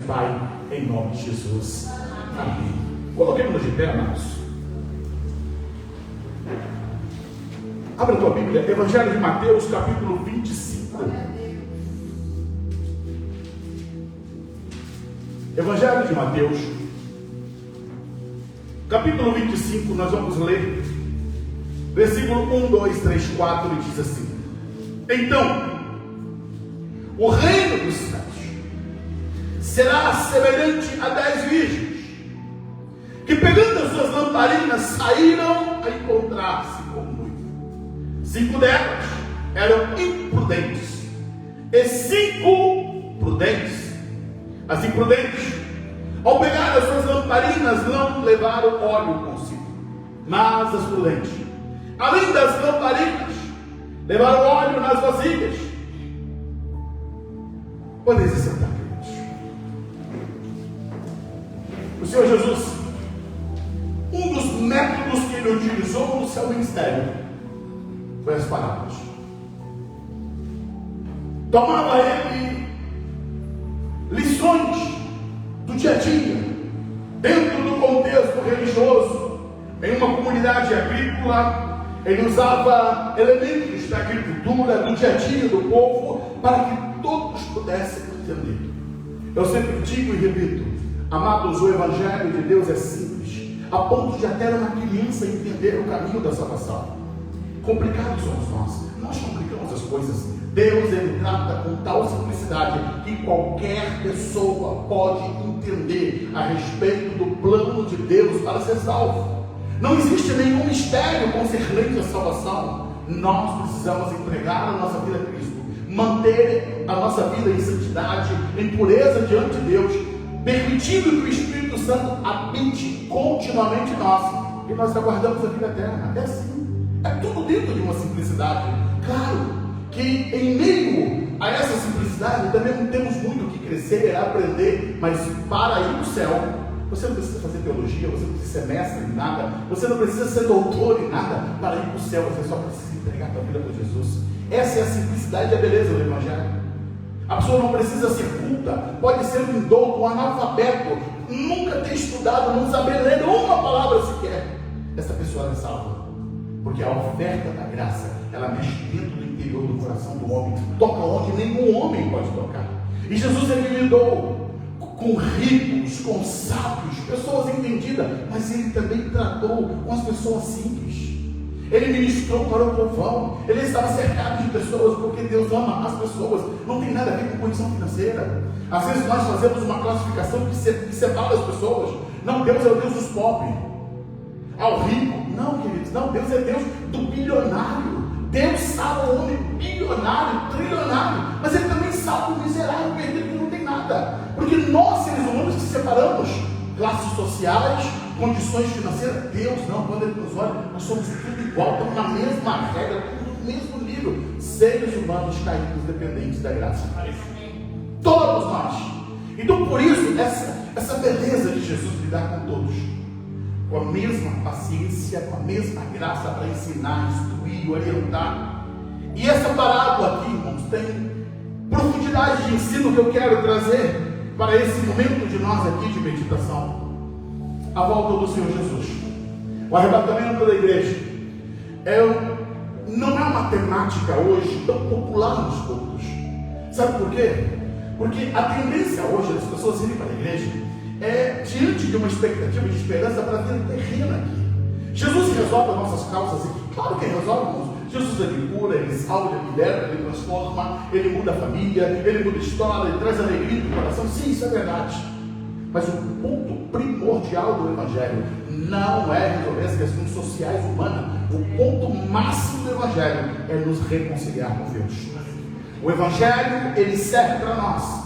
Pai, em nome de Jesus. Amém. Coloquemos-nos de pé, amados. Abra a tua Bíblia, Evangelho de Mateus, capítulo 25. Evangelho de Mateus, capítulo 25, nós vamos ler versículo 1, 2, 3, 4, e diz assim: Então, o reino dos céus será semelhante a 10 virgens, que pegando as suas lamparinas, saíram a encontrar-se com o noivo. 5 delas eram imprudentes, e 5 prudentes. As imprudentes, ao pegar as suas lamparinas, não levaram óleo consigo. Mas as prudentes, além das lamparinas, levaram óleo nas vasilhas. Podem se sentar, queridos. O Senhor Jesus, um dos métodos que ele utilizou no seu ministério foi as parábolas. Tomava ele lições do dia a dia, dentro do contexto religioso, em uma comunidade agrícola. Ele usava elementos da agricultura, do dia a dia do povo, para que todos pudessem entender. Eu sempre digo e repito, amados, o Evangelho de Deus é simples, a ponto de até uma criança entender o caminho da salvação. Complicados somos nós complicamos as coisas. Deus, ele trata com tal simplicidade que qualquer pessoa pode entender a respeito do plano de Deus para ser salvo. Não existe nenhum mistério concernente à salvação. Nós precisamos entregar a nossa vida a Cristo, manter a nossa vida em santidade, em pureza diante de Deus, permitindo que o Espírito Santo habite continuamente em nós, e nós aguardamos a vida eterna. É assim, é tudo dentro de uma simplicidade. Claro que em meio a essa simplicidade também não temos muito o que crescer, aprender, mas para ir para o céu, você não precisa fazer teologia, você não precisa ser mestre em nada, você não precisa ser doutor em nada. Para ir para o céu, você só precisa entregar a tua vida para Jesus. Essa é a simplicidade e a beleza do Evangelho. A pessoa não precisa ser culta, pode ser um indouto, um analfabeto, nunca ter estudado, não saber ler uma palavra sequer. Essa pessoa é salva, porque a oferta da graça, ela mexe dentro do interior do coração do homem, toca onde nenhum homem pode tocar. E Jesus, ele lidou com ricos, com sábios, pessoas entendidas, mas ele também tratou com as pessoas simples. Ele ministrou para o povão, ele estava cercado de pessoas, porque Deus ama as pessoas, não tem nada a ver com condição financeira. Às vezes nós fazemos uma classificação que separa as pessoas. Não, Deus é o Deus dos pobres, ao rico. Não, queridos, não, Deus é Deus do bilionário. Deus salva o homem bilionário, trilionário, mas ele também salva o miserável, perdido, que não tem nada. Porque nós, seres humanos, que separamos classes sociais, condições financeiras. Deus não, quando ele nos olha, nós somos tudo igual, estamos na mesma regra, no mesmo nível. Seres humanos caídos, dependentes da graça de Deus. Todos nós. Então, por isso, essa beleza de Jesus lidar com todos, com a mesma paciência, com a mesma graça para ensinar, instruir, orientar. E essa parábola aqui, irmãos, tem profundidade de ensino que eu quero trazer para esse momento de nós aqui de meditação. A volta do Senhor Jesus, o arrebatamento da igreja, não é uma temática hoje tão popular nos cultos. Sabe por quê? Porque a tendência hoje das pessoas irem para a igreja é diante de uma expectativa de esperança para a vida terrena aqui. Jesus resolve as nossas causas aqui. Claro que ele resolve, irmãos. Jesus, ele cura, ele salva, ele liberta, ele transforma, ele muda a família, ele muda a história, ele traz alegria no coração. Sim, isso é verdade. Mas o ponto primordial do Evangelho não é resolver as questões sociais humanas. O ponto máximo do Evangelho é nos reconciliar com Deus. O Evangelho, ele serve para nós,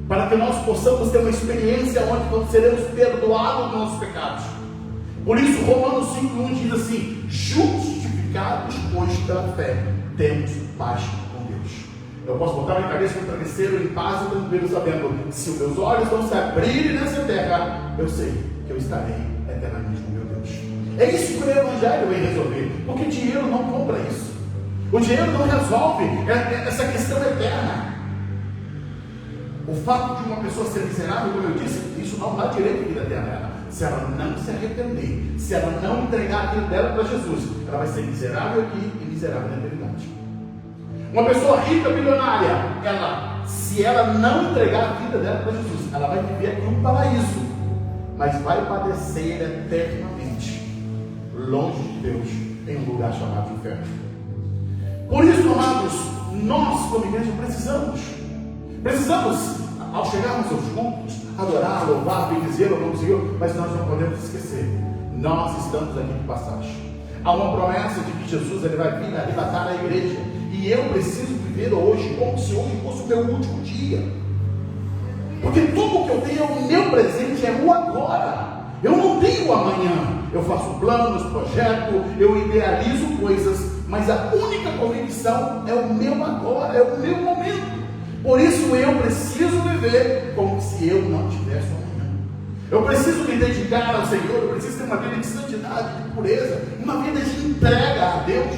para que nós possamos ter uma experiência onde seremos perdoados dos nossos pecados. Por isso, Romanos 5:1 diz assim: justificados, pois pela fé, temos paz com Deus. Eu posso botar minha cabeça no travesseiro em paz e tranquilo, sabendo, se os meus olhos não se abrirem nessa terra, eu sei que eu estarei eternamente com meu Deus. É isso que o Evangelho vem resolver, porque dinheiro não compra isso. O dinheiro não resolve essa questão eterna. O fato de uma pessoa ser miserável, como eu disse, isso não dá direito à vida dela. Se ela não se arrepender, se ela não entregar a vida dela para Jesus, ela vai ser miserável aqui e miserável na eternidade. Uma pessoa rica, bilionária, se ela não entregar a vida dela para Jesus, ela vai viver aqui um paraíso, mas vai padecer eternamente, longe de Deus, em um lugar chamado inferno. Por isso, amados, nós como igreja precisamos, ao chegarmos aos cultos, adorar, louvar, bendizer o nome do Senhor, mas nós não podemos esquecer, nós estamos aqui de passagem. Há uma promessa de que Jesus ele vai vir arrebatar a igreja, e eu preciso viver hoje como se hoje fosse o meu último dia, porque tudo que eu tenho é o meu presente, é o agora. Eu não tenho amanhã. Eu faço planos, projeto, eu idealizo coisas, mas a única convicção é o meu agora, é o meu momento. Por isso eu preciso viver como se eu não tivesse amanhã. Eu preciso me dedicar ao Senhor, eu preciso ter uma vida de santidade, de pureza, uma vida de entrega a Deus,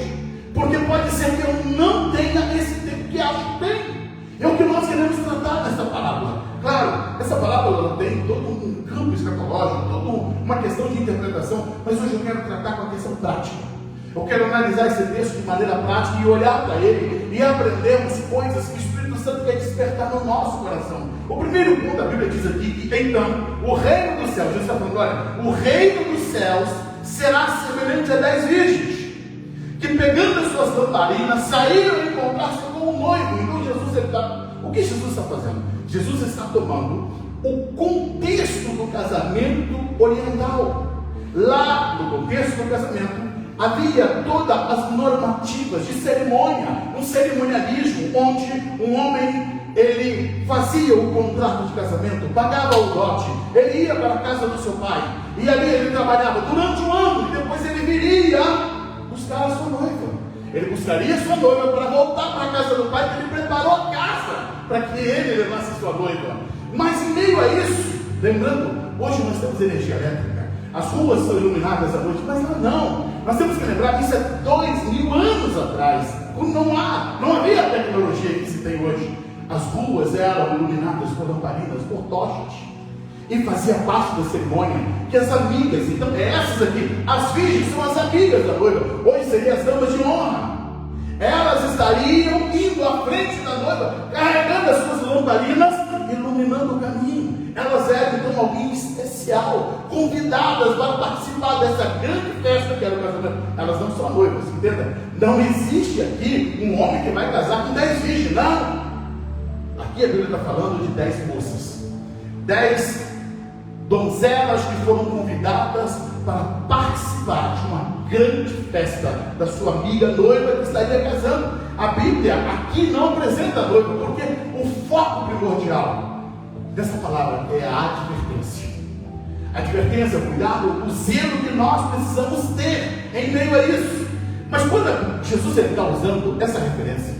porque pode ser que eu não tenha esse tempo que acho que tem. É o que nós queremos tratar nessa parábola. Claro, essa parábola ela tem todo um campo escatológico, toda uma questão de interpretação, mas hoje eu quero tratar com a questão prática. Eu quero analisar esse texto de maneira prática e olhar para ele e aprendermos coisas que o Espírito Santo quer despertar no nosso coração. O primeiro ponto, a Bíblia diz aqui que então o reino dos céus, Jesus está falando, olha, o reino dos céus será semelhante a 10 virgens que, pegando as suas lamparinas, saíram e encontrar-se com o noivo. Então o que Jesus está fazendo? Jesus está tomando o contexto do casamento oriental. Lá no contexto do casamento havia todas as normativas de cerimônia, um cerimonialismo onde um homem ele fazia o contrato de casamento, pagava o dote, ele ia para a casa do seu pai e ali ele trabalhava durante um ano e depois ele viria buscar a sua noiva. Ele buscaria a sua noiva para voltar para a casa do pai, que ele preparou a casa para que ele levasse a sua noiva. Mas em meio a isso, lembrando, hoje nós temos energia elétrica, as ruas são iluminadas à noite, mas não. Nós temos que lembrar que isso é 2000 anos atrás. Não havia a tecnologia que se tem hoje. As ruas eram iluminadas por lamparinas, por tochas. E fazia parte da cerimônia que as amigas, então essas aqui, as virgens são as amigas da noiva, hoje seriam as damas de honra. Elas estariam indo à frente da noiva, carregando as suas lamparinas, iluminando o caminho. Elas eram então alguém especial, convidadas para participar dessa grande festa que era o casamento. Elas não são noivas, entenda? Não existe aqui um homem que vai casar com 10 virgens, não. Aqui a Bíblia está falando de 10 moças, 10 donzelas que foram convidadas para participar de uma grande festa da sua amiga noiva que estaria casando. A Bíblia aqui não apresenta a noiva, porque o foco primordial dessa palavra é a advertência. Advertência, cuidado, o zelo que nós precisamos ter em meio a isso. Mas quando Jesus está usando essa referência,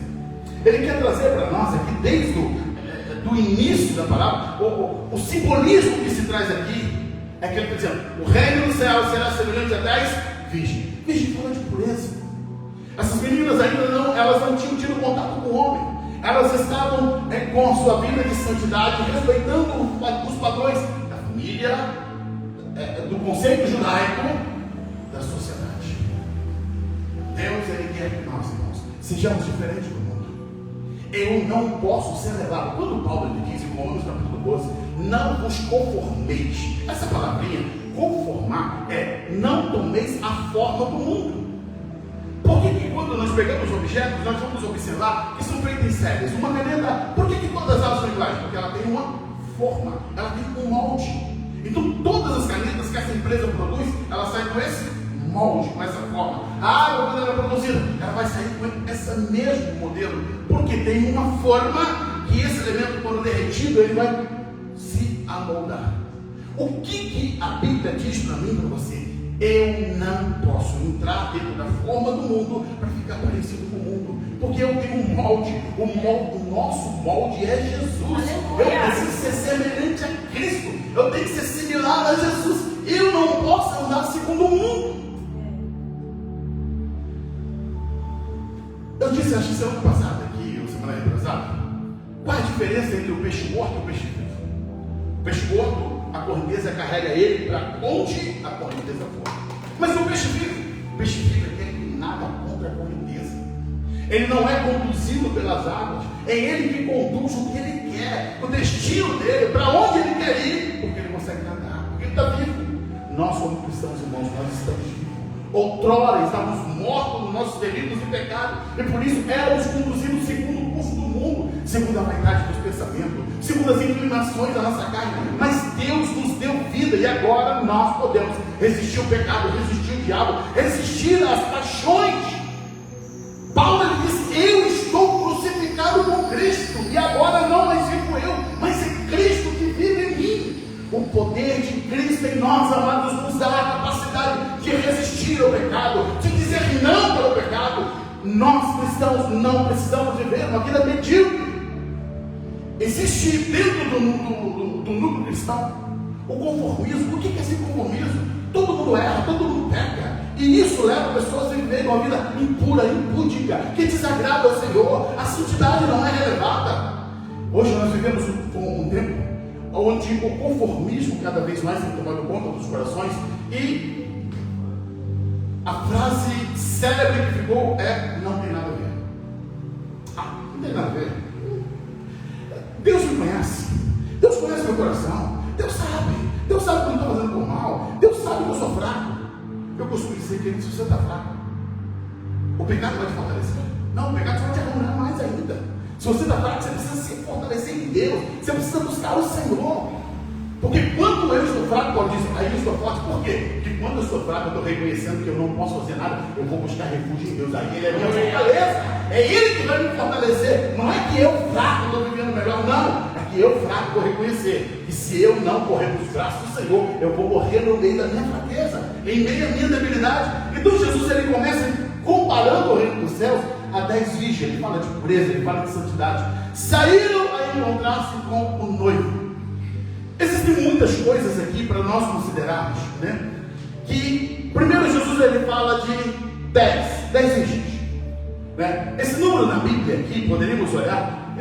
ele quer trazer para nós aqui, desde do início da palavra, o simbolismo que se traz aqui é que ele está dizendo: o reino do céu será semelhante a 10 virgens. Virgem fala de pureza. Essas meninas ainda não tinham tido contato com o homem. Elas estavam com a sua vida de santidade, respeitando os padrões da família, do conceito judaico, da sociedade. Deus ele quer que nós, irmãos, sejamos diferentes do mundo. Eu não posso ser levado. Quando Paulo ele diz em Romanos capítulo 12, não vos conformeis. Essa palavrinha, conformar, não tomeis a forma do mundo. Por que quando nós pegamos objetos, nós vamos observar que são feitas em séries? Uma caneta, por que todas elas são iguais? Porque ela tem uma forma, ela tem um molde. Então todas as canetas que essa empresa produz, ela sai com esse molde, com essa forma. A água, quando ela é produzida, ela vai sair com esse mesmo modelo, porque tem uma forma que esse elemento, quando derretido, ele vai se amoldar. O que a Bíblia diz para mim e para você? Eu não posso entrar dentro da forma do mundo para ficar parecido com o mundo, porque eu tenho um molde. O nosso molde é Jesus. Eu preciso ser semelhante a Cristo. Eu tenho que ser similar a Jesus. Eu não posso andar segundo o mundo. Eu disse, acho que semana passada aqui, ou semana retrasada, qual a diferença entre o peixe morto e o peixe vivo. O peixe morto, a correnteza carrega ele para onde a correnteza for. Mas o peixe vivo é aquele que nada contra a correnteza. Ele não é conduzido pelas águas, é ele que conduz o que ele quer, o destino dele, para onde ele quer ir, porque ele consegue nadar, porque ele está vivo. Nós, como cristãos, irmãos, nós estamos vivos. Outrora estávamos mortos nos nossos delitos e pecados, e por isso éramos conduzidos segundo o curso do mundo, segundo a vaidade dos pensamentos, segundo as inclinações da nossa carne. Mas Deus nos deu vida, e agora nós podemos resistir ao pecado, resistir ao diabo, resistir às paixões. Paulo diz: eu estou crucificado com Cristo, e agora não mais vivo eu, mas é Cristo que vive em mim. O poder de Cristo em nós, amados, nos dá a capacidade de resistir ao pecado, de dizer não pelo pecado. Nós cristãos não precisamos viver uma vida medíocre. Existe dentro do núcleo cristão o conformismo. O que é esse conformismo? Todo mundo erra, todo mundo peca, e isso leva pessoas a viver uma vida impura, impúdica, que desagrada ao Senhor. A santidade não é relevada. Hoje nós vivemos um tempo onde o conformismo cada vez mais tem tomado conta dos corações, e a frase célebre que ficou é: não tem nada a ver. Não tem nada a ver. Deus me conhece, Deus conhece meu coração, Deus sabe que eu não estou fazendo por mal, Deus sabe que eu sou fraco. Eu costumo dizer, querido, se você está fraco, o pecado vai te fortalecer. Não, o pecado vai te arruinar mais ainda. Se você está fraco, você precisa se fortalecer em Deus, você precisa buscar o Senhor. Porque quando eu estou fraco, Paulo diz: aí eu estou forte. Por quê? Porque quando eu estou fraco, eu estou reconhecendo que eu não posso fazer nada, eu vou buscar refúgio em Deus. Aí Ele é minha fortaleza, é Ele que vai me fortalecer. Não é que eu fraco estou vivendo melhor, não. É que eu fraco vou reconhecer que se eu não correr nos braços do Senhor, eu vou morrer no meio da minha fraqueza, em meio à minha debilidade. Então Jesus, ele começa comparando o reino dos céus a 10 virgens. Ele fala de pureza, ele fala de santidade. Saíram a encontrar-se com o noivo. Existem muitas coisas aqui para nós considerarmos, né? Que primeiro Jesus, ele fala de 10 virgens, né? Esse número na Bíblia aqui, poderíamos olhar,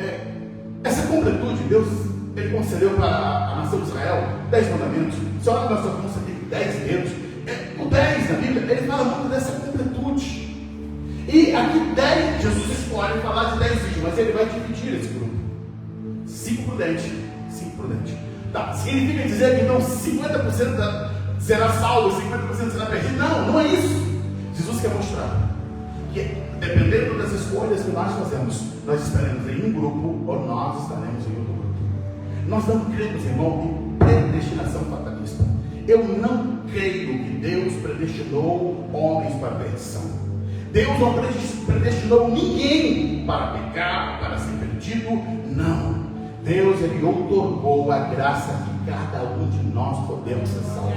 essa completude, Deus, ele concedeu para a nação de Israel 10 mandamentos. Se olha na sua conta aqui, 10 dedos, o 10 na Bíblia, ele fala muito dessa completude. E aqui 10, Jesus escolhe falar de 10 virgens, mas ele vai dividir esse grupo: 5 prudentes, 5 prudentes. Tá, significa dizer que então 50% será salvo, 50% será perdido? Não, não é isso. Jesus quer mostrar que, dependendo das escolhas que nós fazemos, nós estaremos em um grupo ou nós estaremos em outro grupo. Nós não cremos, irmão, em predestinação fatalista. Eu não creio que Deus predestinou homens para a perdição. Deus não predestinou ninguém para pecar, para ser perdido. Não. Deus, ele outorgou a graça que cada um de nós podemos ser salvos.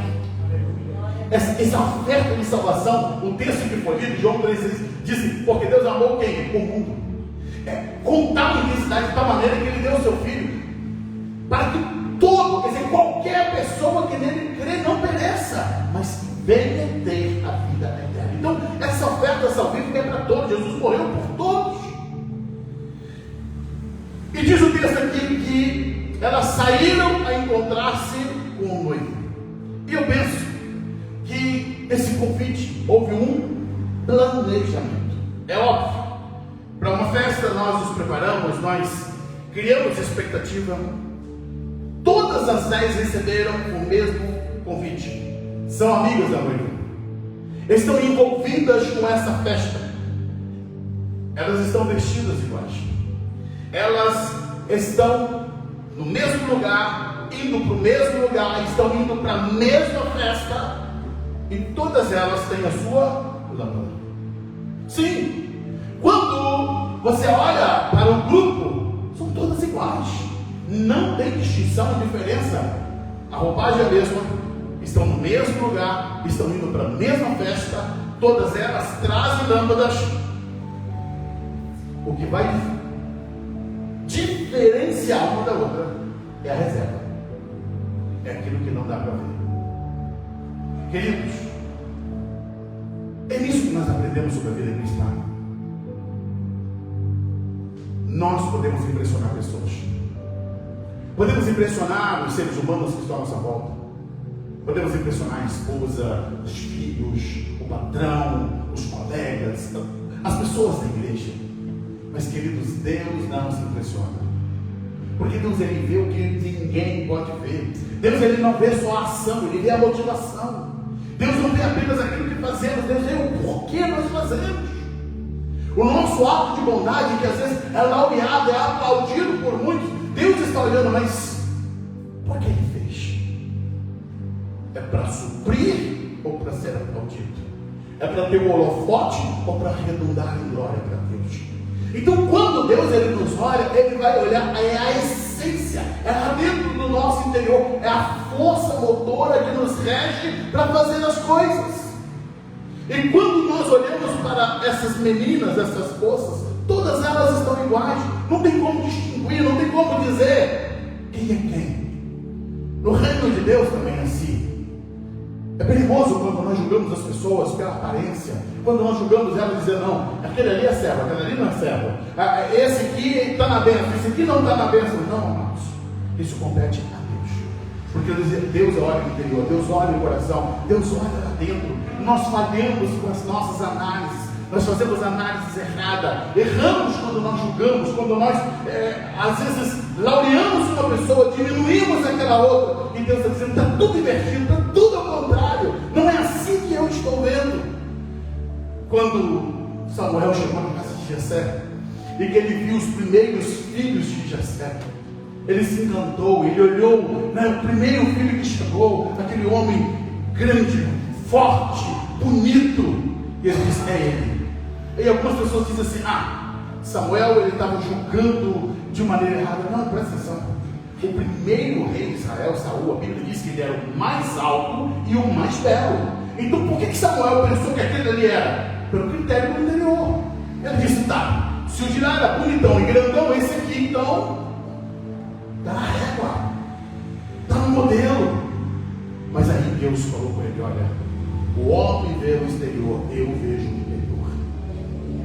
Essa oferta de salvação, o texto que foi lido, João 3,6, diz: porque Deus amou quem? O mundo. Com tal intensidade, de tal maneira que ele deu o seu filho, para que todo, quer dizer, qualquer pessoa que nele crê não pereça, mas venha ter a vida eterna. Então, essa oferta salvífica é para todos. Jesus morreu por todos. E diz o texto aqui que elas saíram a encontrar-se com o noivo. E eu penso que esse convite houve um planejamento. É óbvio, para uma festa nós nos preparamos, nós criamos expectativa. Todas as 10 receberam o mesmo convite. São amigas da noiva, estão envolvidas com essa festa. Elas estão vestidas iguais. Elas estão no mesmo lugar, indo para o mesmo lugar, estão indo para a mesma festa, e todas elas têm a sua lâmpada. Sim, quando você olha para o grupo, são todas iguais, não tem distinção, diferença. A roupagem é a mesma, estão no mesmo lugar, estão indo para a mesma festa, todas elas trazem lâmpadas. O que vai diferenciar uma da outra é a reserva, é aquilo que não dá para ver. Queridos, é nisso que nós aprendemos sobre a vida cristã. Nós podemos impressionar pessoas. Podemos impressionar os seres humanos que estão à nossa volta. Podemos impressionar a esposa, os filhos, o patrão, os colegas, as pessoas da igreja. Mas, queridos, Deus não se impressiona. Porque Deus, Ele vê o que ninguém pode ver. Deus, Ele não vê só a ação, Ele vê a motivação. Deus não vê apenas aquilo que fazemos, Deus vê o porquê nós fazemos. O nosso ato de bondade, que às vezes é laureado, é aplaudido por muitos, Deus está olhando, mas por que Ele fez? É para suprir ou para ser aplaudido? É para ter o holofote ou para redundar em glória para Deus? Então, quando Deus Ele nos olha, Ele vai olhar, é a essência, é lá dentro do nosso interior, é a força motora que nos rege para fazer as coisas. E quando nós olhamos para essas meninas, essas moças, todas elas estão iguais. Não tem como distinguir, não tem como dizer quem é quem. No reino de Deus também é assim. É perigoso quando nós julgamos as pessoas pela aparência. Quando nós julgamos elas dizendo, não, aquele ali é servo, aquele ali não é servo. Esse aqui está na bênção, esse aqui não está na bênção. Não, amados. Isso compete a Deus. Porque Deus olha o interior, Deus olha o coração, Deus olha lá dentro. Nós falhamos com as nossas análises, nós fazemos análises erradas, erramos quando nós julgamos, quando nós às vezes laureamos uma pessoa, diminuímos aquela outra, e Deus está dizendo, está tudo invertido, está tudo ao contrário, não é assim que eu estou vendo. Quando Samuel chegou na casa de Jessé, e que ele viu os primeiros filhos de Jessé, ele se encantou, ele olhou, o primeiro filho que chegou, aquele homem grande, forte, bonito, e ele disse, é ele. E algumas pessoas dizem assim, Samuel ele estava julgando de maneira errada. Não, presta atenção. O primeiro rei de Israel, Saul, a Bíblia diz que ele era o mais alto e o mais belo. Então por que Samuel pensou que aquele ali era? Pelo critério do interior. Ele disse, tá, se o de lá era bonitão e grandão, esse aqui então está na régua, está no modelo. Mas aí Deus falou com ele, olha, o homem vê o exterior, eu vejo o interior.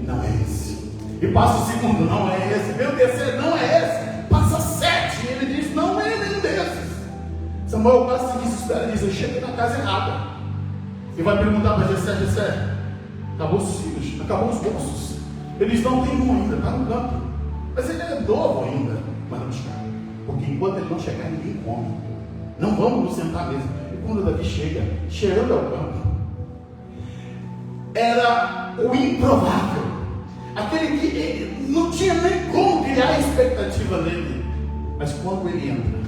Não é esse. E passa o segundo, não é esse. Vê o terceiro, não é esse. Passa 7, e ele diz, não é nenhum desses. Samuel quase se desespera e diz, eu cheguei na casa errada. E vai perguntar para Jessé, acabou os filhos, acabou os moços. Ele diz, não tem um ainda, está no campo. Mas ele é novo ainda. Mas não buscar. Porque enquanto ele não chegar, ninguém come. Não vamos nos sentar mesmo. E quando Davi chega, cheirando ao campo, era o improvável, aquele que ele não tinha nem como criar a expectativa nele. Mas quando ele entra,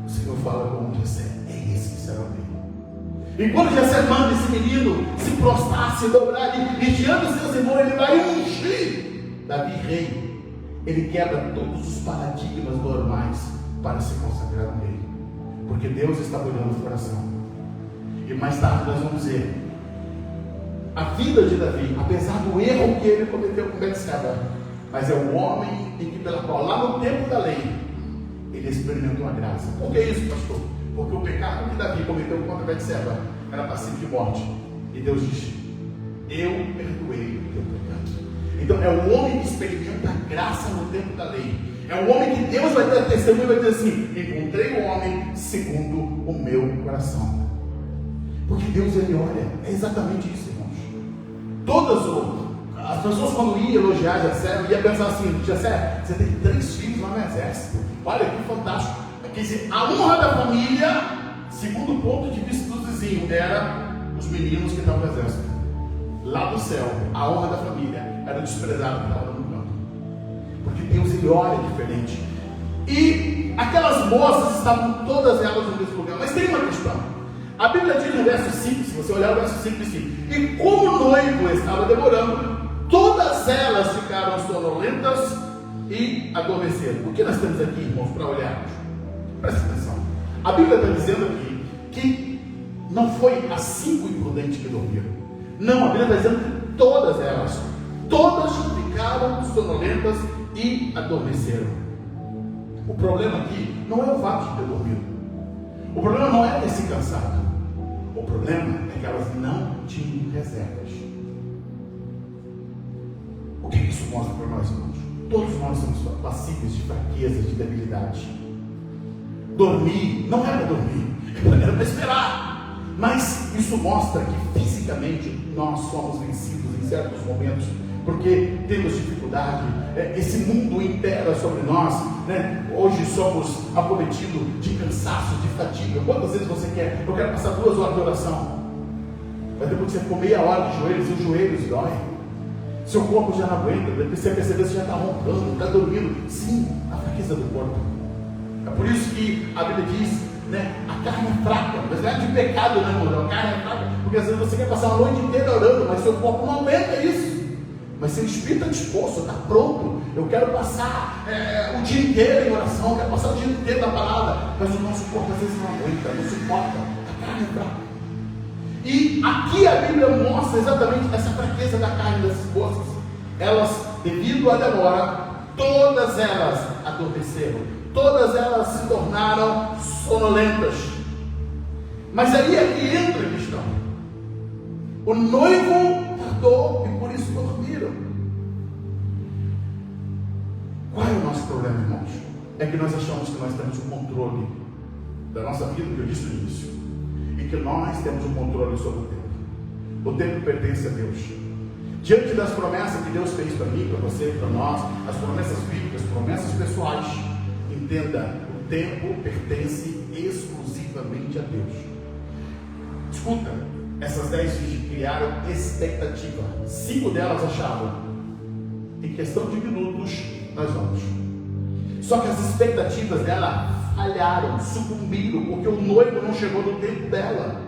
o Senhor fala com Jessé, é esse que será o rei. E quando Jessé manda esse menino se prostrar, se dobrar e diante dos seus irmãos, ele vai ungir Davi rei. Ele quebra todos os paradigmas normais para se consagrar um rei, porque Deus está olhando o coração. E mais tarde nós vamos ver a vida de Davi, apesar do erro que ele cometeu com Betseba, mas é o homem em que pela qual, lá no tempo da lei, ele experimentou a graça. Por que isso, pastor? Porque o pecado que Davi cometeu contra Betseba era passivo de morte, e Deus disse, eu perdoei o teu pecado. Então é o homem que experimenta a graça no tempo da lei, é o homem que Deus vai ter testemunho e vai dizer assim, encontrei o homem segundo o meu coração. Porque Deus, ele olha, é exatamente isso, irmãos. As pessoas quando iam elogiar Jessé, iam pensar assim, Jessé, você tem 3 filhos lá no exército, olha que fantástico. Quer dizer, a honra da família, segundo o ponto de vista dos vizinhos, era os meninos que estavam no exército. Lá do céu, a honra da família era o desprezado que estava no campo. Porque Deus, ele olha diferente. E aquelas moças estavam todas elas no mesmo lugar. Mas tem uma questão. A Bíblia diz no verso 5, se você olhar o verso 5, diz assim, e como o noivo estava demorando, todas elas ficaram sonolentas e adormeceram. O que nós temos aqui, irmãos, para olharmos? Presta atenção. A Bíblia está dizendo aqui que não foi as 5 imprudentes que dormiram. Não, a Bíblia está dizendo que todas elas ficaram sonolentas e adormeceram. O problema aqui não é o fato de ter dormido. O problema não é ter se cansado. O problema é que elas não tinham reservas. O que isso mostra para nós, irmãos? Todos nós somos passíveis de fraqueza, de debilidade. Dormir, não era dormir, era para esperar. Mas isso mostra que fisicamente nós somos vencidos em certos momentos, porque temos dificuldade, esse mundo impera sobre nós, né? Hoje somos acometidos de cansaço, de fadiga. Quantas vezes você quer? Eu quero passar 2 horas de oração, mas depois que você ficou meia hora de joelhos, os joelhos doem, seu corpo já não aguenta, depois você perceber que você já está roncando, está dormindo. Sim, a fraqueza do corpo. É por isso que a Bíblia diz, né, a carne é fraca, mas não é de pecado, né, irmão? A carne é fraca, porque às vezes você quer passar a noite inteira orando, mas seu corpo não aguenta isso. Mas seu espírito está disposto, está pronto. Eu quero passar o dia inteiro em oração, eu quero passar o dia inteiro na palavra, mas o nosso corpo às vezes não aguenta, não suporta. A carne é fraca. E aqui a Bíblia mostra exatamente essa fraqueza da carne dessas forças. Elas, devido à demora, todas elas adormeceram, todas elas se tornaram sonolentas. Mas aí é que entra a questão. O noivo tardou e por isso dormiram. Qual é o nosso problema, irmãos? É que nós achamos que nós temos o controle da nossa vida, que eu disse no início, e que nós temos o controle sobre o tempo. O tempo pertence a Deus. Diante das promessas que Deus fez para mim, para você, para nós, as promessas bíblicas, promessas pessoais, entenda, o tempo pertence exclusivamente a Deus. Escuta, essas 10 virgens criaram expectativa. 5 delas achavam, em questão de minutos, nós vamos. Só que as expectativas dela falharam, sucumbiram, porque o noivo não chegou no tempo dela.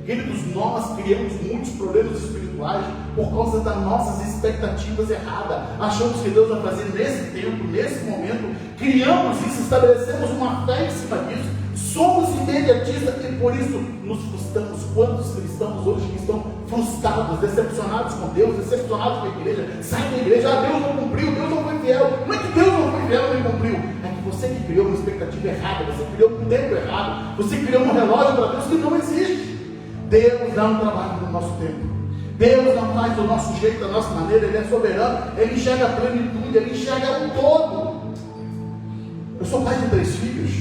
Queridos, nós criamos muitos problemas espirituais por causa das nossas expectativas erradas. Achamos que Deus vai fazer nesse tempo, nesse momento. Criamos isso, estabelecemos uma fé em cima disso. Somos imediatistas e por isso nos frustramos. Quantos cristãos hoje que estão frustrados, decepcionados com Deus, decepcionados com a igreja, saem da igreja, Deus não cumpriu, Deus não foi fiel. Não é que Deus não foi fiel nem cumpriu, é que você que criou uma expectativa errada, você criou um tempo errado, você criou um relógio para Deus que não existe. Deus não trabalha no nosso tempo. Deus não faz do nosso jeito, da nossa maneira. Ele é soberano, Ele enxerga a plenitude, Ele enxerga o todo. Eu sou pai de 3 filhos,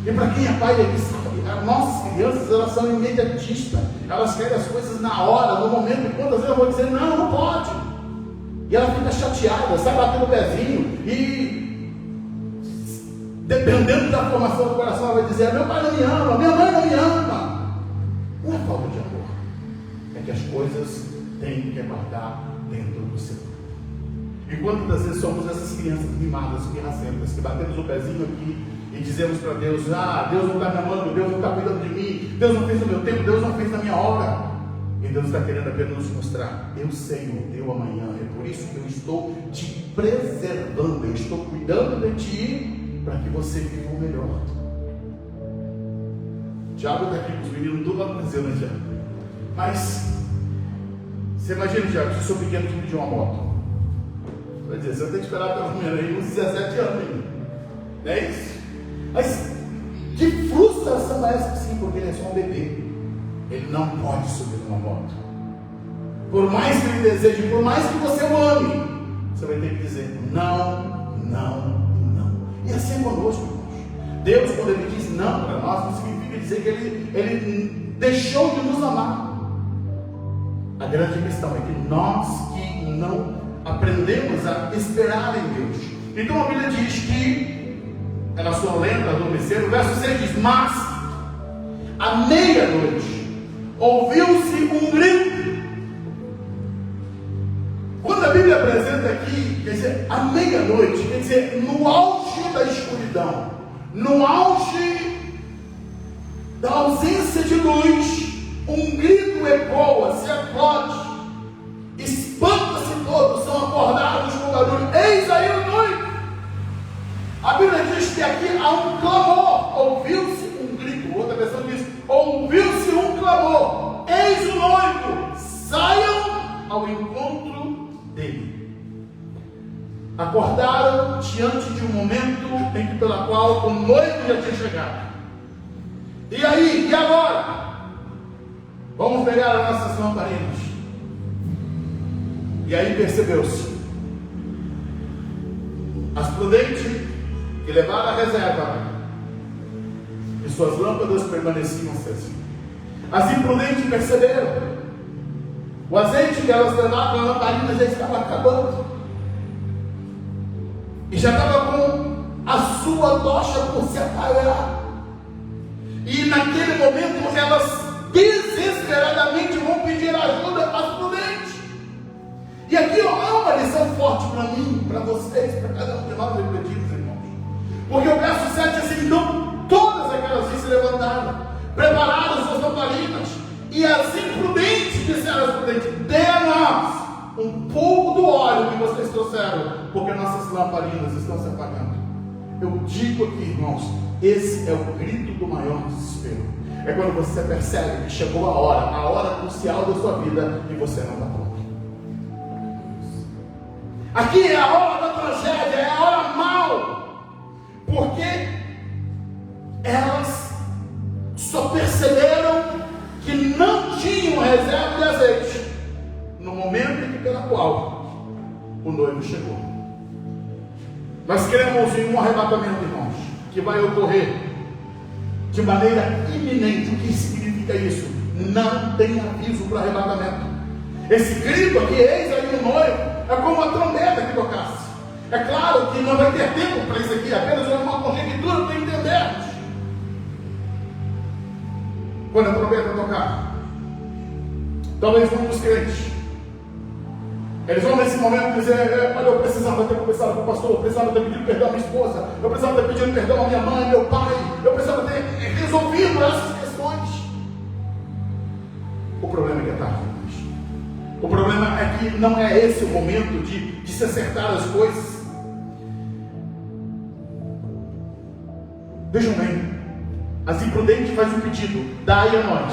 e para quem é pai aqui sabe, as nossas crianças, elas são imediatistas, elas querem as coisas na hora, no momento, e quantas vezes eu vou dizer, não, não pode, e ela fica chateada, sai batendo o pezinho, e dependendo da formação do coração, ela vai dizer, meu pai não me ama, minha mãe não me ama. Não é falta de amor, é que as coisas têm que aguardar dentro do Senhor. E quantas das vezes somos essas crianças mimadas, pirracentas, que batemos o pezinho aqui e dizemos para Deus, Deus não está me amando, Deus não está cuidando de mim, Deus não fez no meu tempo, Deus não fez na minha hora. E Deus está querendo apenas nos mostrar, eu sei o teu amanhã, é por isso que eu estou te preservando, eu estou cuidando de ti, para que você viva o melhor. O diabo está aqui com os meninos tudo lá no Brasil, né, Diabo? Mas, você imagina, Diabo, se o seu pequeno te pedir uma moto. Vai dizer, você vai ter que esperar pelo menos aí uns 17 anos ainda. Não é isso? Mas, que frustração é essa? Sim, porque ele é só um bebê. Ele não pode subir numa moto. Por mais que ele deseje, por mais que você o ame, você vai ter que dizer não, não, não. E assim é conosco, irmãos. Deus, quando Ele diz não para nós, não significa dizer que Ele deixou de nos amar. A grande questão é que nós que não aprendemos a esperar em Deus. Então a Bíblia diz que elas foram lentas, adormeceram. O verso 6 diz, mas à meia-noite ouviu-se um grito. Quando a Bíblia apresenta aqui, quer dizer, à meia-noite, quer dizer, no auge da escuridão, no auge da ausência de luz, um grito ecoa, se acode, espanta-se todos, são acordados com barulho, eis aí o noivo. A Bíblia diz que aqui há um clamor, ouviu-se um grito, outra versão diz, ouviu-se um clamor, eis o noivo, saiam ao encontro dele. Acordaram diante de um momento em que, pela qual o noivo já tinha chegado. E aí, e agora? Vamos pegar as nossas lamparinas. E aí percebeu-se As prudentes que levaram a reserva e suas lâmpadas permaneciam acesas. As imprudentes perceberam. O azeite que elas levavam, a lamparina já estava acabando. E já estava com a sua tocha por se apagar. E naquele momento elas desesperadamente vão pedir ajuda às prudentes. E aqui há uma lição forte para mim, para vocês, para cada um de nós refletirmos, irmãos. Porque o verso 7 diz assim: então todas aquelas se levantaram, prepararam suas lamparinas, e as imprudentes disseram às prudentes: dê a nós um pouco do óleo que vocês trouxeram, porque nossas lamparinas estão se apagando. Eu digo aqui, irmãos, esse é o grito do maior desespero. É quando você percebe que chegou a hora crucial da sua vida, e você não está pronto. Aqui é a hora da tragédia, é a hora mal, porque elas só perceberam que não tinham reserva de azeite no momento em que pela qual o noivo chegou. Nós cremos em um arrebatamento, irmãos, que vai ocorrer de maneira iminente. O que significa isso? Não tem aviso para arrebatamento. Esse grito aqui, eis aí o noivo, é como a trombeta que tocasse. É claro que não vai ter tempo para isso aqui, apenas é uma conjectura para entendermos. Quando a trombeta tocar, talvez muitos crentes, eles vão nesse momento dizer: olha, eu precisava ter conversado com o pastor, eu precisava ter pedido perdão à minha esposa, eu precisava ter pedido perdão à minha mãe, meu pai, eu precisava ter resolvido essas questões. O problema é que é tarde. O problema é que não é esse o momento de se acertar as coisas. Vejam bem, as imprudentes fazem um pedido: dai a nós.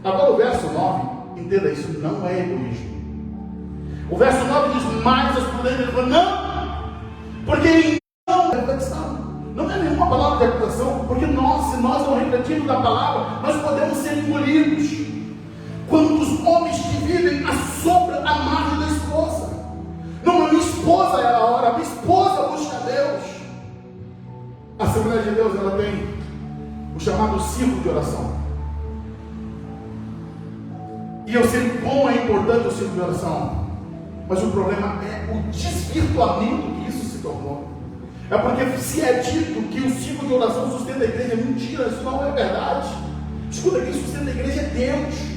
Agora o verso 9, entenda, isso não é egoísmo. O verso 9 diz: mas as prudentes falam: não, porque não é reflexão, não é nenhuma palavra de acusação, porque nós, se nós não refletirmos da palavra, nós podemos ser engolidos. Quantos homens que vivem à sombra, à margem da esposa? Não, minha esposa é a hora, minha esposa busca Deus. A Assembleia de Deus, ela tem o chamado círculo de oração. E eu sei como é importante o círculo de oração, mas o problema é o desvirtuamento que isso se tornou. É porque se é dito que o círculo de oração sustenta a igreja, mentira, isso não é verdade. Escuta, quem sustenta a igreja é Deus.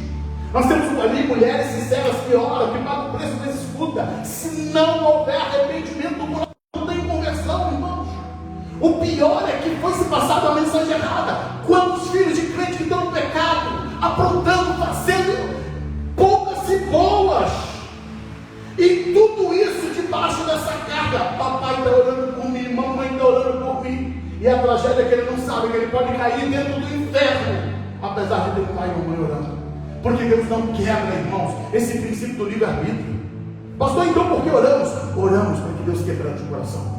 Nós temos ali mulheres sinceras que oram, que pagam o preço da escuta. Se não houver arrependimento, não tem conversão, irmãos. O pior é que foi se passada a mensagem errada. Quantos filhos de crente que estão no pecado, aprontando, fazendo poucas e boas, e tudo isso debaixo dessa carga: papai está orando por mim, mamãe está orando por mim. E a tragédia é que ele não sabe que ele pode cair dentro do inferno, apesar de ter um pai e uma mãe orando. Porque Deus não quebra, irmãos, esse princípio do livre-arbítrio. Pastor, então por que oramos? Oramos para que Deus quebrante o coração.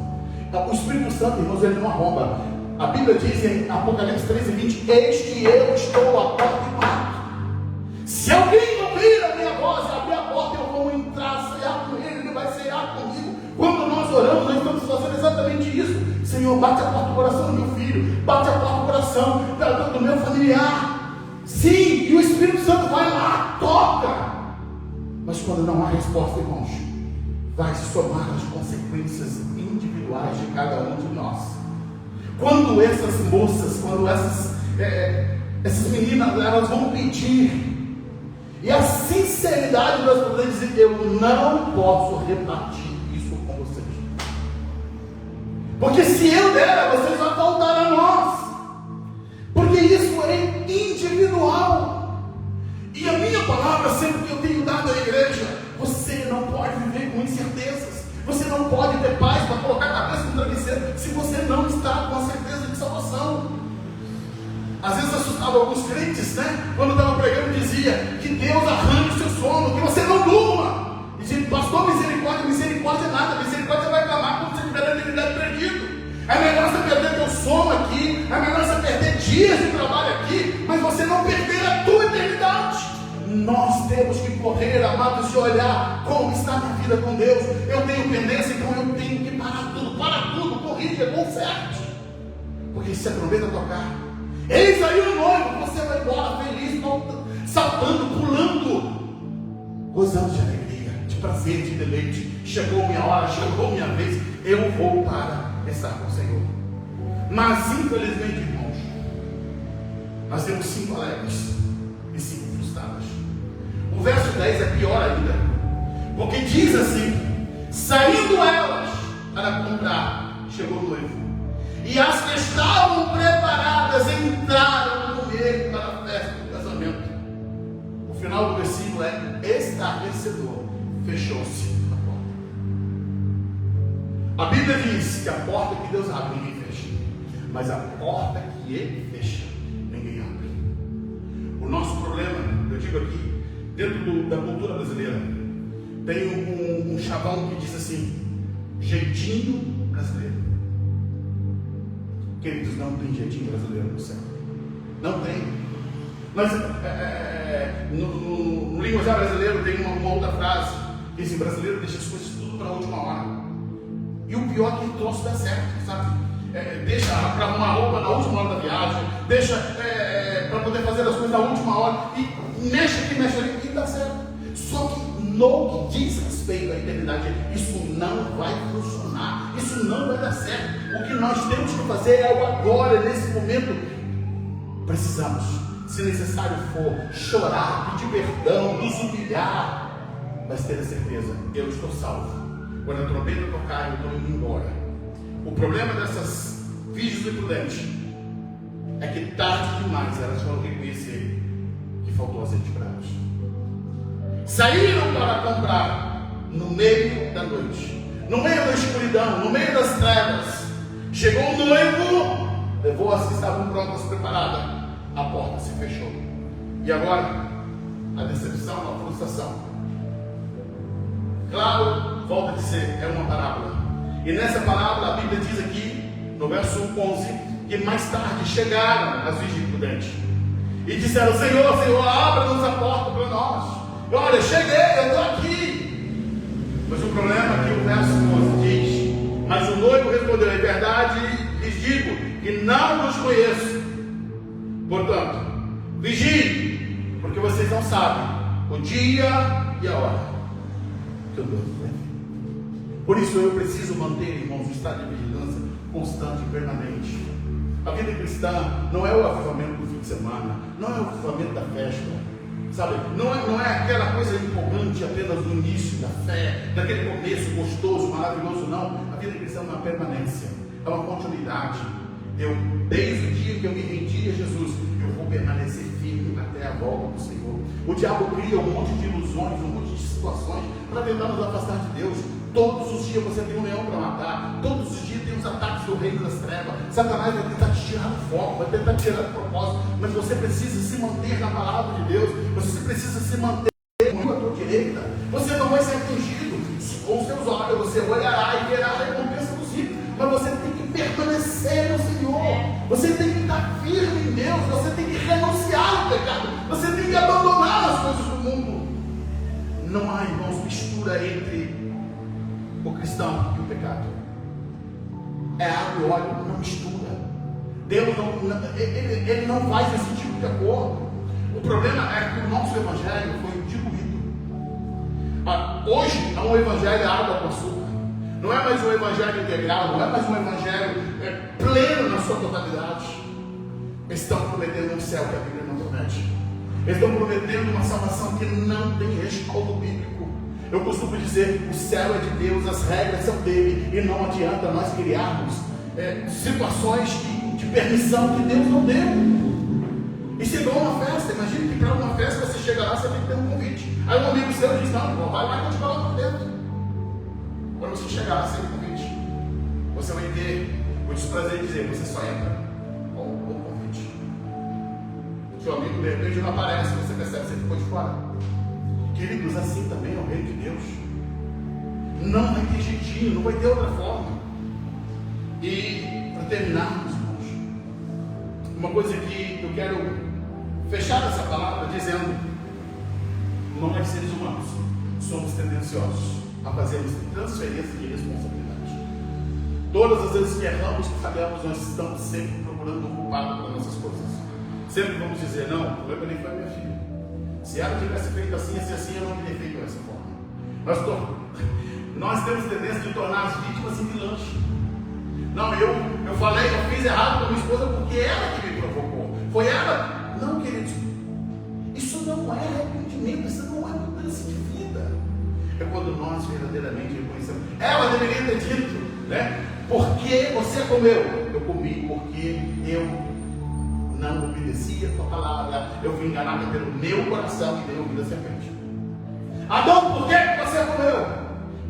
O Espírito Santo, irmãos, ele não arromba. A Bíblia diz em Apocalipse 13:20: eis que eu estou à porta e bato. Se alguém ouvir a minha voz e abrir a porta, eu vou entrar, cear com ele, ele vai cear comigo. Quando nós oramos, nós estamos fazendo exatamente isso. Senhor, bate a porta do coração do meu filho, bate a porta do coração do meu familiar. Sim, e o Espírito Santo vai lá, toca. Mas quando não há resposta, irmãos, vai somar as consequências individuais de cada um de nós. Quando essas moças, quando essas meninas, elas vão pedir, e a sinceridade das mulheres dizer: eu não posso repartir isso com vocês, porque se eu der, vocês vão voltar a nós. Porque isso é individual. E a minha palavra, sempre que eu tenho dado à igreja: você não pode viver com incertezas. Você não pode ter paz para colocar a cabeça no travesseiro se você não está com a certeza de salvação. Às vezes assustava alguns crentes, né? Quando eu estava pregando, dizia que Deus arranque o seu sono, que você não durma. Dizia: pastor, misericórdia, misericórdia é nada. Misericórdia vai clamar quando você estiver na eternidade perdido. É melhor você perder teu sono aqui, é melhor você perder dias de trabalho aqui, mas você não perder a tua eternidade. Nós temos que correr, amados, e olhar como está a minha vida com Deus. Eu tenho pendência, então eu tenho que parar tudo. corrige, conserte. Porque se a trombeta tocar, eis aí o noivo, você vai embora feliz, saltando, pulando, gozando de alegria, de prazer, de deleite. Chegou minha hora, chegou minha vez, eu vou para estar com o Senhor. Mas infelizmente, irmãos, nós temos 5 alegres e 5 frustradas. O verso 10 é pior ainda, porque diz assim: saindo elas para comprar, chegou o noivo, e as que estavam preparadas entraram com ele para a festa do casamento. O final do versículo é estarrecedor. Fechou-se a porta. A Bíblia diz que a porta que Deus abre, ninguém fecha. Mas a porta que Ele fecha, ninguém abre. O nosso problema, eu digo aqui, dentro da cultura brasileira, tem um chavão que diz assim: jeitinho brasileiro. Queridos, não tem jeitinho brasileiro no céu. Não tem. Mas no linguajar brasileiro tem uma outra frase que esse brasileiro deixa as coisas tudo para a última hora. E o pior é que o troço dá certo, sabe? Deixa para arrumar roupa na última hora da viagem, deixa para poder fazer as coisas na última hora, e mexe aqui, mexe ali, e dá certo. Só que no que diz respeito à eternidade, isso não vai funcionar, isso não vai dar certo. O que nós temos que fazer é o agora, nesse momento. Precisamos, se necessário for, chorar, pedir perdão, nos humilhar, mas ter a certeza: eu estou salvo. Quando a trombeta tocar, eu estou indo embora. O problema dessas virgens imprudentes é que tarde demais elas vão reconhecer que faltou azeite para elas. Saíram para comprar no meio da noite, no meio da escuridão, no meio das trevas. Chegou o noivo, levou as que estavam prontas, preparadas. A porta se fechou. E agora, a decepção, a frustração. Claro, volta a dizer, é uma parábola. E nessa parábola, a Bíblia diz aqui, no verso 11, que mais tarde chegaram as virgens prudentes e disseram: Senhor, Senhor, abra-nos a porta para nós. Olha, cheguei, eu estou aqui. Mas o problema é que o verso 11 diz: mas o noivo respondeu: em verdade lhes digo que não vos conheço. Portanto, vigiem, porque vocês não sabem o dia e a hora que o noivo vem. Por isso eu preciso manter, irmãos, um estado de vigilância constante e permanente. A vida cristã não é o avivamento do fim de semana, não é o avivamento da festa, sabe? Não é aquela coisa empolgante apenas no início da fé, daquele começo gostoso, maravilhoso, não. A vida cristã é uma permanência, é uma continuidade. Desde o dia que eu me rendi a Jesus, eu vou permanecer firme até a volta do Senhor. O diabo cria um monte de ilusões, um monte de situações para tentar nos afastar de Deus. Todos os dias você tem um leão para matar, todos os dias tem os ataques do reino das trevas. Satanás vai tentar te tirar do foco, vai tentar te tirar do propósito, mas você precisa se manter na palavra de Deus, você precisa se manter com a tua direita. Você não vai ser atingido com os seus olhos, você olhará e verá a recompensa dos ricos, mas você tem que permanecer no Senhor, você tem que estar firme em Deus, você tem que renunciar ao pecado, você tem que abandonar as coisas do mundo. Não há, irmãos, mistura entre o cristão e o pecado. É água e óleo, não mistura. Deus ele não faz esse tipo de acordo. O problema é que o nosso evangelho foi diluído. Hoje é um evangelho água com açúcar. Não é mais um evangelho integral, não é mais um evangelho pleno na sua totalidade. Eles estão prometendo um céu que a Bíblia não promete. Eles estão prometendo uma salvação que não tem respaldo bíblico. Eu costumo dizer: o céu é de Deus, as regras são dele, e não adianta nós criarmos situações de permissão que Deus não deu. E se igual uma festa, imagine que para uma festa você chega lá, você tem que ter um convite. Aí um amigo seu diz: não, vai lá que eu te coloco lá dentro. Quando você chegar lá sem convite, você vai ter o desprazer de dizer: você só entra com o convite. Seu amigo de repente não aparece, você percebe que você ficou de fora. Queridos, assim também é o reino de Deus. Não vai ter jeitinho, não vai ter outra forma. E para terminarmos, irmãos, uma coisa que eu quero fechar essa palavra dizendo: nós, seres humanos, somos tendenciosos a fazermos transferência de responsabilidade. Todas as vezes que erramos, que falhamos, nós estamos sempre procurando um culpado para nossas coisas. Sempre vamos dizer, não, o problema nem foi minha filha. Se ela tivesse feito assim, eu não teria feito dessa forma. Nós temos tendência de tornar as vítimas em vilãs. Não, eu fiz errado com a minha esposa porque ela que me provocou. Foi ela. Não, queridos, isso não é arrependimento, isso não é mudança de vida. É quando nós verdadeiramente reconhecemos. Ela deveria ter dito, né? Porque você comeu? Eu comi porque eu não obedeci a tua palavra. Eu fui enganado pelo meu coração e dei ouvido à serpente. Adão, por que você comeu?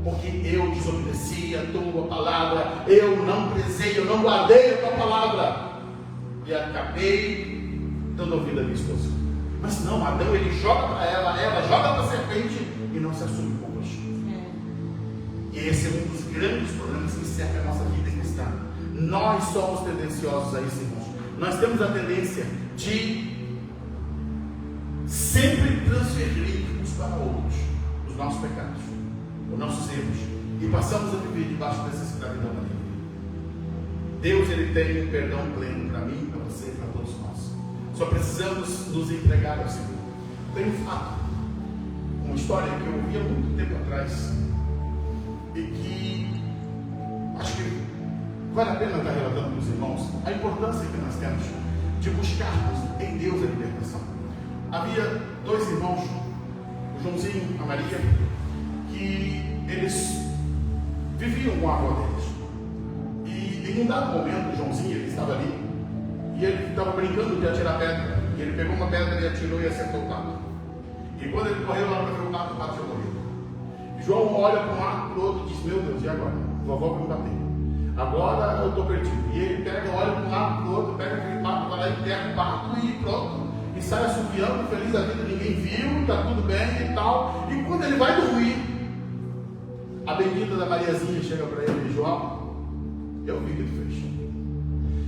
Porque eu desobedeci a tua palavra. Eu não prezei, eu não guardei a tua palavra. E acabei dando ouvido à minha esposa. Mas não, Adão, ele joga para ela joga para a serpente e não se assume culpas. E esse é um dos grandes problemas que cerca a nossa vida cristã. Nós somos tendenciosos a isso, irmãos. Nós temos a tendência de sempre transferir uns para outros os nossos pecados, os nossos erros, e passamos a viver debaixo dessa escravidão maligna. Deus, ele tem um perdão pleno para mim, para você, para todos nós. Só precisamos nos entregar ao Senhor. Tem um fato, uma história que eu ouvi há muito tempo atrás e que acho que vale a pena estar relatando para os irmãos a importância que nós temos de buscarmos em Deus a libertação. Havia dois irmãos, o Joãozinho e a Maria, que eles viviam com a avó deles. E em um dado momento, o Joãozinho, ele estava ali e ele estava brincando de atirar pedra. E ele pegou uma pedra e atirou e acertou o pato. E quando ele correu lá para ver o pato tinha morrido. E João olha para um lado, para o outro e diz: meu Deus, e agora? Vovó vai me bater. Agora eu estou perdido. E ele pega, olha para um lado, para o outro, pega aquele pato, vai lá e enterra o pato e pronto. E sai assobiando, feliz da vida, ninguém viu, está tudo bem e tal. E quando ele vai dormir, a bendita da Mariazinha chega para ele e diz: João, eu vi o que tu fez.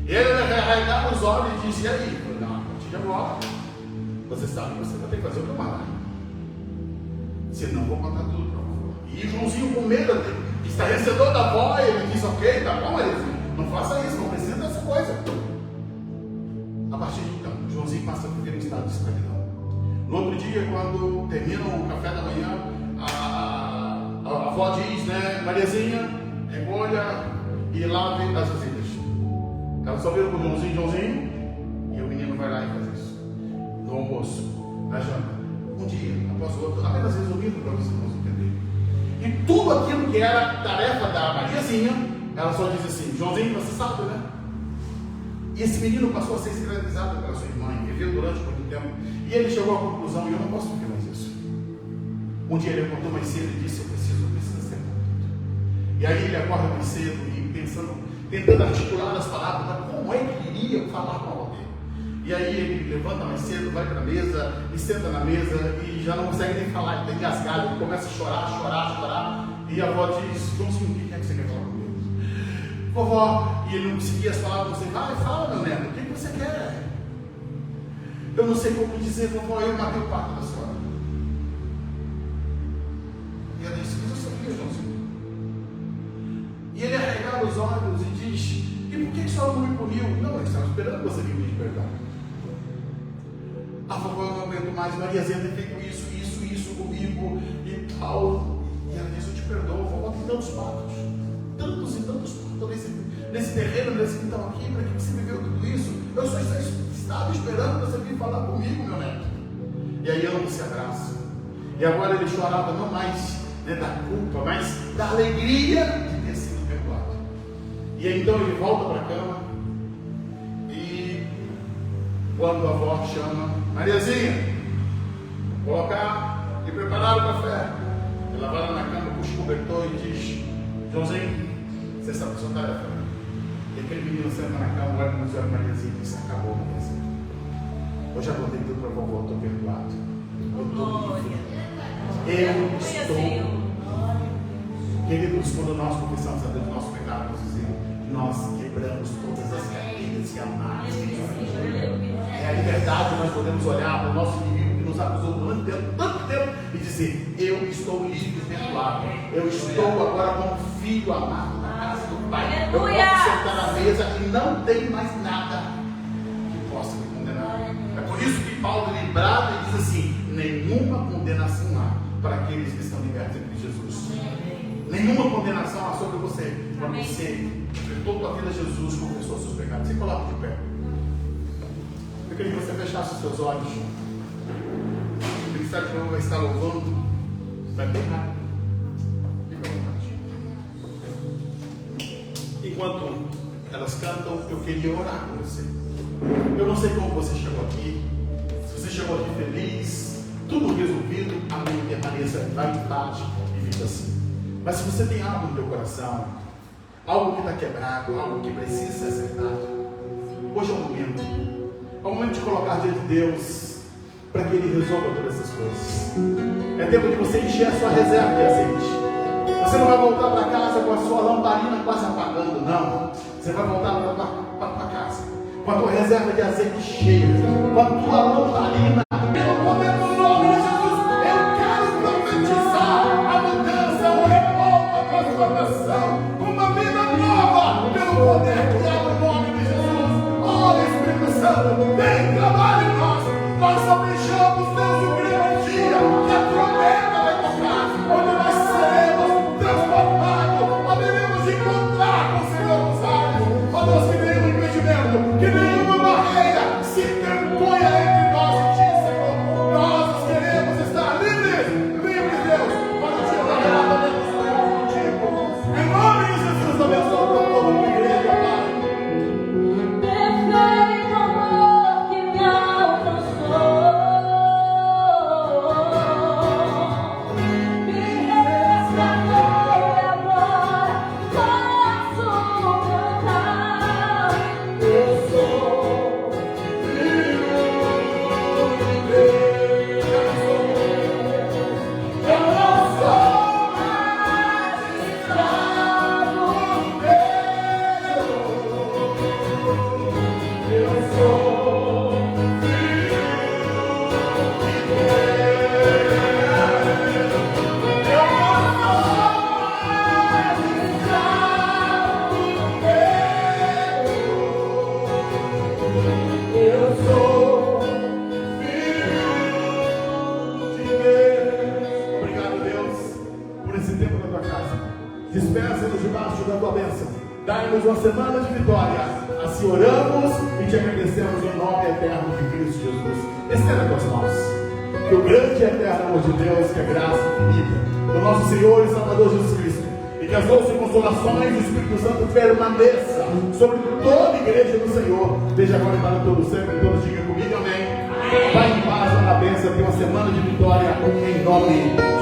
E ele arregala os olhos e diz: e aí? Eu falei: não, a partir de agora, você sabe que você vai ter que fazer o que eu mandar. Senão, vou contar tudo para você. E Joãozinho, com medo, estarrecedor da avó, ele diz: ok, tá bom, Mariazinha, não faça isso, não precisa dessa coisa. A partir de então, Joãozinho passa a viver um estado de escravidão. No outro dia, quando termina o café da manhã, a avó diz, né: Mariazinha, recolha e lave as vasilhas. Ela só vira para o Joãozinho, e o menino vai lá e faz isso. No almoço, na janta, um dia após o outro, apenas resumindo para vocês entenderem. E tudo aquilo que era tarefa da Mariazinha, ela só diz assim: Joãozinho, você sabe, né? E esse menino passou a ser escravizado pela sua irmã, viveu durante muito tempo, e ele chegou à conclusão: eu não posso viver mais isso. Um dia ele acordou mais cedo e disse: eu preciso ser morto. E aí ele acorda mais cedo e tentando articular as palavras, mas como é que ele iria falar com a avó dele? E aí ele levanta mais cedo, vai para a mesa e senta na mesa e já não consegue nem falar, ele está engasgado, ele começa a chorar. E a avó diz: Joãozinho, o que é que você quer falar comigo? Vovó, e ele não conseguia as palavras, você vai, fala, meu neto, o que você quer? Eu não sei como dizer, vovó, eu matei o pato da senhora. E ela disse: mas eu sabia, Joãozinho. E ele arregala os olhos e diz: e por que a senhora não me puniu? Não, eu estava esperando você me pedir perdão. A vovó, eu não aguento mais, Mariazinha tem feito isso comigo e tal. E ela disse: eu te perdoo, vovó, tem tantos patos, tantos e tantos patos nesse terreno, nesse quintal aqui, para que você viveu tudo isso? Eu só estava esperando você vir falar comigo, meu neto. E aí ambos se abraçam. E agora ele chorava não mais, né, da culpa, mas da alegria de ter sido perdoado. E aí, então ele volta para a cama e quando a avó chama: Mariazinha, colocar e preparar o café. Ela vai lá na cama, puxa o cobertor e diz: Joãozinho, você sabe a sua tarefa. E aquele menino senta na cama, olha para o senhor Mariazinha e diz: acabou, Mariazinha. Eu já contei tudo para a vovó, estou perdoado. Eu estou livre. Eu estou. Queridos, quando nós confessamos a Deus o nosso pecado, nós quebramos todas as cadeias e amarras. É a liberdade, nós podemos olhar para o nosso inimigo que nos acusou durante tanto tempo e dizer: eu estou livre, perdoado. Eu estou agora como filho amado na casa do Pai. Pai, eu posso sentar à mesa e não tem mais nada que possa me condenar. É por isso que Paulo ele brada e diz assim: nenhuma condenação há para aqueles que estão libertos em Cristo Jesus. Nenhuma condenação há sobre você quando você enfrentou tua vida a Jesus, confessou seus pecados. Você coloca de pé. Eu queria que você fechasse os seus olhos. O ministério de novo vai estar louvando. Vai bem rápido. Fica à vontade. Enquanto elas cantam, eu queria orar com você. Eu não sei como você chegou aqui. Se você chegou aqui feliz, tudo resolvido, amém, permaneça, vai em paz e viva assim. Mas se você tem algo no teu coração, algo que está quebrado, algo que precisa ser acertado, hoje é o momento. É o momento de colocar diante de Deus, para que Ele resolva todas essas coisas. É tempo de você encher a sua reserva de azeite. Você não vai voltar para casa com a sua lamparina quase apagando, não. Você vai voltar para casa com a tua reserva de azeite cheia, com a tua lamparina. Pelo poder do nome de Jesus, eu quero profetizar a mudança, o renovo, a transformação, uma vida nova, pelo poder que é o nome de Jesus. Oh, Espírito Santo, vem, trabalha em nós. Nós só deixamos, Deus, o grande dia que a trombeta vai tocar, onde nós seremos transformados, poderemos encontrar com o Senhor nos ares. Ó Deus, que nenhum impedimento, que nenhuma barreira se interponha entre nós e Ti, Senhor. Nós queremos estar livres, Deus, para te adorar, contigo. Em nome de Jesus, abençoa o teu povo na igreja, Pai. Perfeito amor que me alcançou, me resgatou e agora posso cantar. Eu sou filho de Deus, eu não sou mais escravo teu. Eu sou filho de Deus. Eu não sou mais escravo teu. Eu sou filho de Deus. Obrigado, Deus, por esse tempo na tua casa. Dispersa-nos debaixo da tua bênção. Dai-nos uma semana de vitória. Assim oramos e te agradecemos em nome eterno de Cristo Jesus. Estenda as tuas mãos. Que o grande e eterno amor de Deus, que a graça infinita do nosso Senhor e Salvador Jesus Cristo, e que as doces consolações do Espírito Santo permaneça sobre toda a igreja do Senhor, desde agora e para todo sempre. Todos digam comigo, amém. Vai em paz, na bênção, tenha uma semana de vitória em nome de